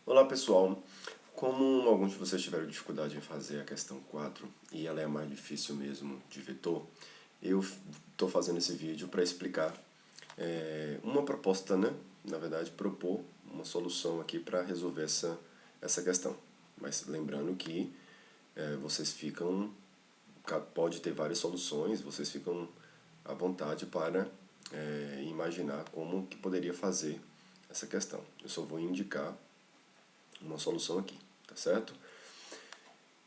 Olá pessoal, como alguns de vocês tiveram dificuldade em fazer a questão 4 e ela é a mais difícil mesmo de vetor, eu estou fazendo esse vídeo para explicar uma proposta, né? Na verdade, propor uma solução aqui para resolver essa questão. Mas lembrando que vocês ficam, pode ter várias soluções, vocês ficam à vontade para imaginar como que poderia fazer essa questão. Eu só vou indicar uma solução aqui, tá certo?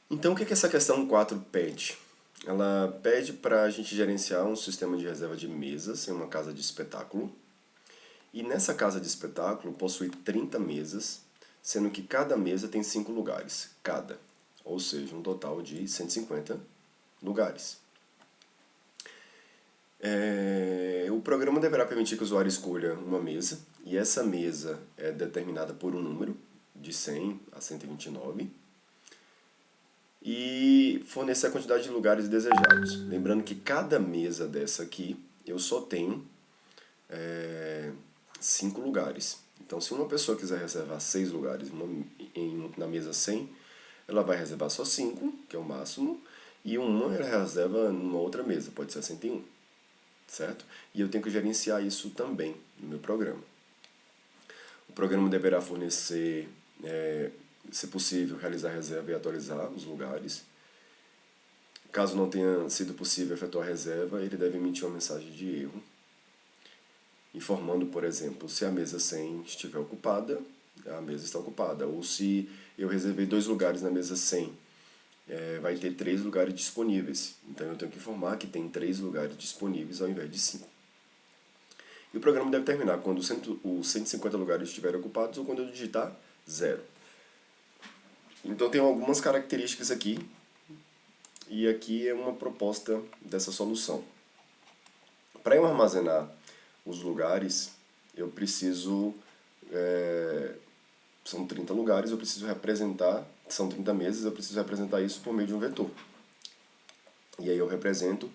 Então, o que essa questão 4 pede? Ela pede para a gente gerenciar um sistema de reserva de mesas em uma casa de espetáculo. E nessa casa de espetáculo possui 30 mesas, sendo que cada mesa tem 5 lugares, cada. Ou seja, um total de 150 lugares. O programa deverá permitir que o usuário escolha uma mesa, e essa mesa é determinada por um número, de 100 a 129, e fornecer a quantidade de lugares desejados. Lembrando que cada mesa dessa aqui, eu só tenho 5 lugares. Então, se uma pessoa quiser reservar 6 lugares na mesa 100, ela vai reservar só 5, que é o máximo, e uma ela reserva numa outra mesa, pode ser 101, certo? E eu tenho que gerenciar isso também no meu programa. O programa deverá fornecer, se possível, realizar reserva e atualizar os lugares. Caso não tenha sido possível efetuar a reserva, ele deve emitir uma mensagem de erro, informando, por exemplo, se a mesa 100 estiver ocupada, a mesa está ocupada. Ou se eu reservei 2 lugares na mesa 100, vai ter 3 lugares disponíveis. Então eu tenho que informar que tem 3 lugares disponíveis ao invés de 5. E o programa deve terminar quando os 150 lugares estiverem ocupados ou quando eu digitar 0. Então tem algumas características aqui, e aqui é uma proposta dessa solução. Para eu armazenar os lugares, eu preciso, são 30 lugares, eu preciso representar, são 30 mesas, eu preciso representar isso por meio de um vetor. E aí eu represento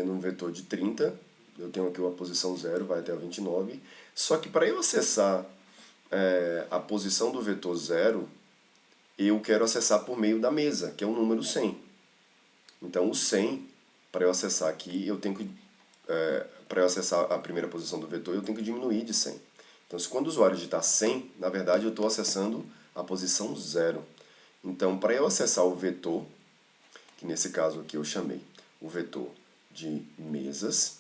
num vetor de 30, eu tenho aqui uma posição 0, vai até a 29, só que para eu acessar a posição do vetor 0, eu quero acessar por meio da mesa, que é o número 100. Então o 100, para eu acessar aqui, eu tenho que para eu acessar a primeira posição do vetor, eu tenho que diminuir de 100. Então, se quando o usuário digitar 100, na verdade eu estou acessando a posição 0. Então, para eu acessar o vetor, que nesse caso aqui eu chamei o vetor de mesas,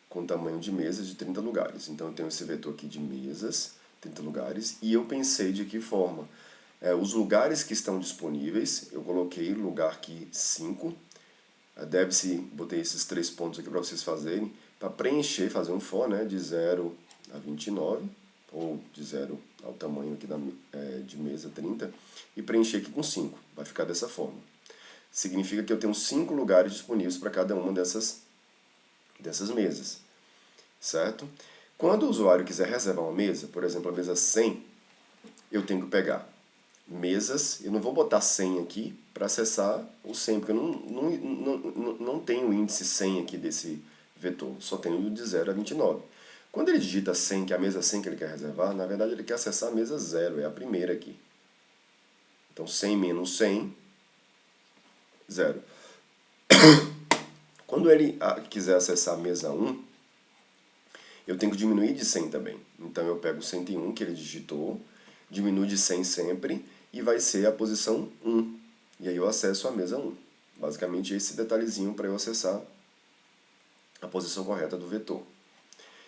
com tamanho de mesas de 30 lugares. Então, eu tenho esse vetor aqui de mesas, 30 lugares, e eu pensei de que forma? Os lugares que estão disponíveis, eu coloquei lugar aqui 5, deve-se, botei esses 3 pontos aqui para vocês fazerem, para preencher, fazer um for, né, de 0 a 29, ou de 0 ao tamanho aqui de mesa 30, e preencher aqui com 5, vai ficar dessa forma. Significa que eu tenho 5 lugares disponíveis para cada uma dessas mesas, certo? Quando o usuário quiser reservar uma mesa, por exemplo, a mesa 100, eu tenho que pegar mesas, eu não vou botar 100 aqui para acessar o 100, porque eu não tenho o índice 100 aqui desse vetor, só tenho o de 0 a 29. Quando ele digita 100, que é a mesa 100 que ele quer reservar, na verdade ele quer acessar a mesa 0, é a primeira aqui. Então 100 menos 100, 0. Quando ele quiser acessar a mesa 1, eu tenho que diminuir de 100 também. Então eu pego o 101 que ele digitou, diminuo de 100 sempre, e vai ser a posição 1. E aí eu acesso a mesa 1. Basicamente esse detalhezinho para eu acessar a posição correta do vetor.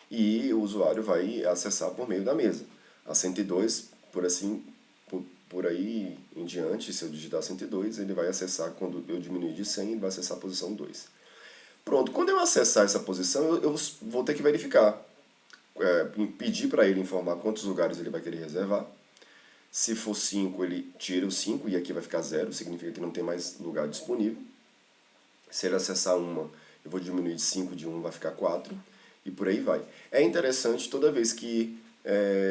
E o usuário vai acessar por meio da mesa. A 102, por aí em diante, se eu digitar 102, ele vai acessar, quando eu diminuir de 100, ele vai acessar a posição 2. Pronto, quando eu acessar essa posição, eu vou ter que verificar. Pedir para ele informar quantos lugares ele vai querer reservar. Se for 5, ele tira o 5 e aqui vai ficar 0, significa que não tem mais lugar disponível. Se ele acessar uma, eu vou diminuir de 5, de 1 vai ficar 4, e por aí vai. É interessante, toda vez que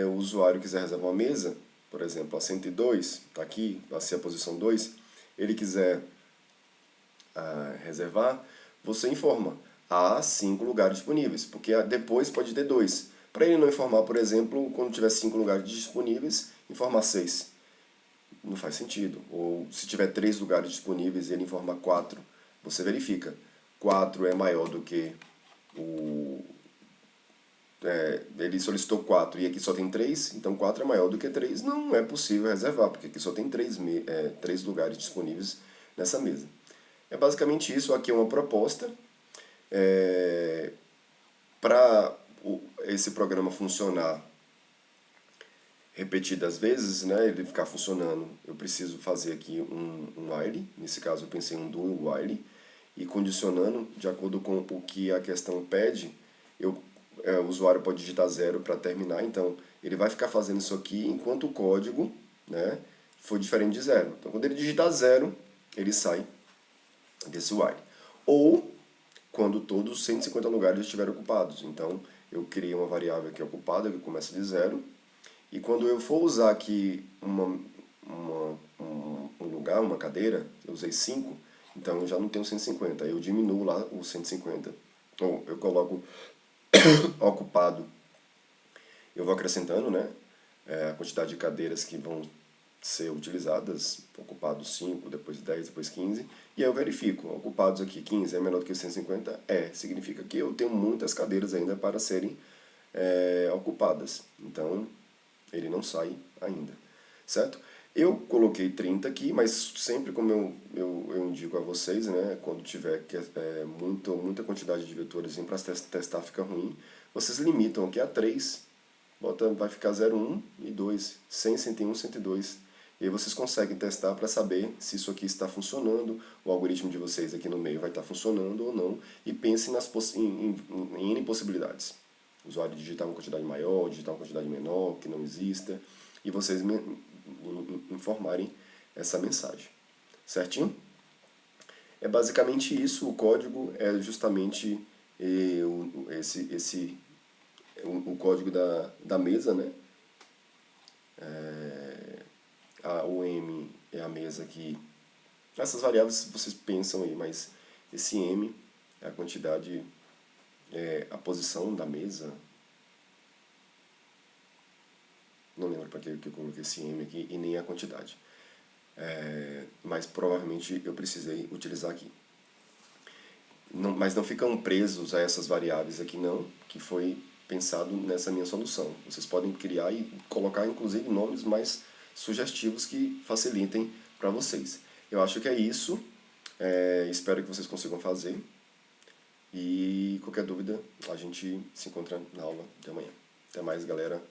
o usuário quiser reservar uma mesa, por exemplo, a 102, está aqui, vai ser a posição 2, ele quiser reservar, você informa, há 5 lugares disponíveis, porque depois pode ter 2. Para ele não informar, por exemplo, quando tiver 5 lugares disponíveis informar 6. Não faz sentido. Ou se tiver 3 lugares disponíveis e ele informar 4, você verifica. 4 é maior do que o... ele solicitou 4 e aqui só tem 3, então 4 é maior do que 3. Não é possível reservar, porque aqui só tem 3 lugares disponíveis nessa mesa. É basicamente isso. Aqui é uma proposta. Para esse programa funcionar repetidas vezes, né, ele ficar funcionando, eu preciso fazer aqui um while. Nesse caso eu pensei em um do while, e condicionando de acordo com o que a questão pede, o usuário pode digitar 0 para terminar, então ele vai ficar fazendo isso aqui enquanto o código, né, for diferente de 0. Então quando ele digitar 0, ele sai desse while. Ou quando todos os 150 lugares estiverem ocupados. Então eu criei uma variável aqui ocupada, que começa de 0, e quando eu for usar aqui um lugar, uma cadeira, eu usei 5, então eu já não tenho 150. Aí eu diminuo lá os 150. Ou eu coloco ocupado. Eu vou acrescentando, né, a quantidade de cadeiras que vão ser utilizadas. Ocupados 5, depois 10, depois 15. E aí eu verifico. Ocupados aqui 15 é menor do que 150? Significa que eu tenho muitas cadeiras ainda para serem ocupadas. Então ele não sai ainda, certo? Eu coloquei 30 aqui, mas sempre como eu indico a vocês, né, quando tiver muita quantidade de vetores para testar fica ruim, vocês limitam aqui a 3, vai ficar 0, 1 e 2, 100, 101, 102. E aí vocês conseguem testar para saber se isso aqui está funcionando, o algoritmo de vocês aqui no meio vai estar funcionando ou não, e pensem em N possibilidades. O usuário digitar uma quantidade maior, digitar uma quantidade menor, que não exista, e vocês informarem essa mensagem. Certinho? É basicamente isso. O código é justamente o código da mesa, né? O M é a mesa que... Essas variáveis vocês pensam aí, mas esse M é a quantidade, a posição da mesa. Não lembro para que eu coloquei esse M aqui e nem a quantidade. Mas provavelmente eu precisei utilizar aqui. Mas não ficam presos a essas variáveis aqui não, que foi pensado nessa minha solução. Vocês podem criar e colocar inclusive nomes mais sugestivos que facilitem para vocês. Eu acho que é isso. Espero que vocês consigam fazer. E qualquer dúvida, a gente se encontra na aula de amanhã. Até mais, galera.